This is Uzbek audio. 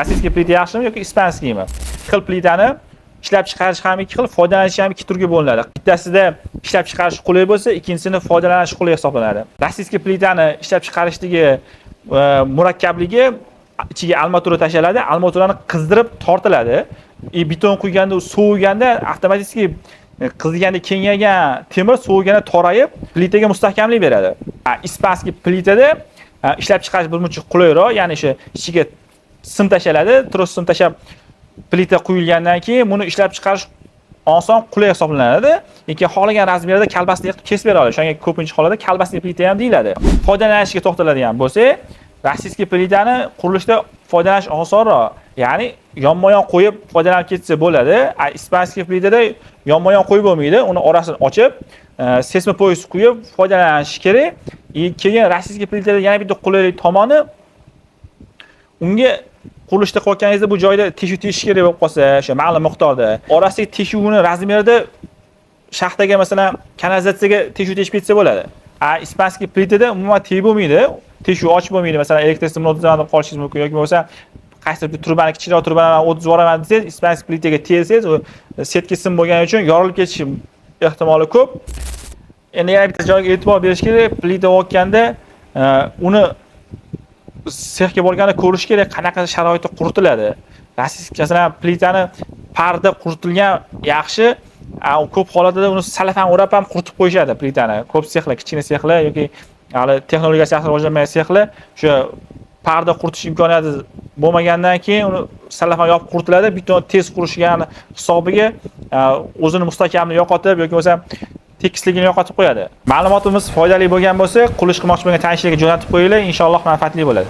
Rossiyskiy plita yaxshimi yoki ispanskiymi? Ikki xil plitani ishlab chiqarish ham ikki xil, foydalanish ham ikki turga bo'linadi. Bittasida ishlab chiqarish qulay bo'lsa, ikkinchisini foydalanish qulay hisoblanadi. Rossiyskiy plitani ishlab chiqarishdagi murakkabligi ichiga armatura tashlanadi, armaturani qizdirib tortiladi. Beton quyganda, soviganda avtomatik qiziganda kengaygan temir soviganda torayib, plitaga mustahkamlik beradi. Ispanskiy plitada ishlab chiqarish birmuncha qulayroq, ya'ni o'sha ichiga sim tashlanadi, tros sim tashab plita quyilgandan keyin buni ishlab chiqarish oson, qulay hisoblanadi. Lekin xohlagan razmerda kolbasni kesib bera oladi. Shunga ko'pincha hollarda kolbasli plita ham deyiladi. Foydalanishga to'xtaladigan bo'lsak, rossiyskiy plitani qurilishda foydalanish osonroq. Ya'ni yonma-yon qo'yib foydalanib ketsa bo'ladi. Ispanskiy plitada yonma-yon qo'yib bo'lmaydi. Uni orasini ochib, seysmopoyez quyib foydalanish kerak. Keyin rossiyskiy plitada yana bitta qulaylik tomoni, unga qurilishda qo'yganingizda bu joyda teshuv tegish kerak bo'lib qolsa, o'sha ma'lum miqdorda orasidagi teshuvni razmerida shaxtaga masalan kanalizatsiyaga teshuv teshib ketsa bo'ladi. Ispanskiy plitada umuman tegib bo'lmaydi. Teshuv ochib bo'lmaydi. Masalan, elektr stimulyatordan qolishingiz mumkin yoki bo'lmasa qaysi bir turbani kichikroq turbani o'tib yuboraman desangiz, ispanskiy plitaga tegsangiz, u setga sim bo'lgani uchun yorilib ketishi ehtimoli ko'p. Endi yana bitta joyga e'tibor berish kerak. Plita o'tganda uni sexga borganda ko'rish kerak, qanaqa sharoitda quritiladi. Rossiyskiy masalan plitani parda quritilgan yaxshi, ko'p holatlarda uni salafan o'rab ham quritib qo'yishadi plitani. Ko'p sexlar, kichkina sexlar yoki hali texnologiyasi yaxshi rivojlanmagan sexlar o'sha parda quritish imkoniyati bo'lmagandan keyin uni salafan yopib quritiladi. Beton tez qurishgan hisobiga o'zini mustahkamligini yo'qotib yoki bo'lmasa tekisligini yo'qotib qo'yadi. Ma'lumotimiz foydali bo'lgan bo'lsa, qurilish qilmoqchi bo'lgan tanishlarga jo'natib qo'yinglar, inshaalloh manfaatli bo'ladi.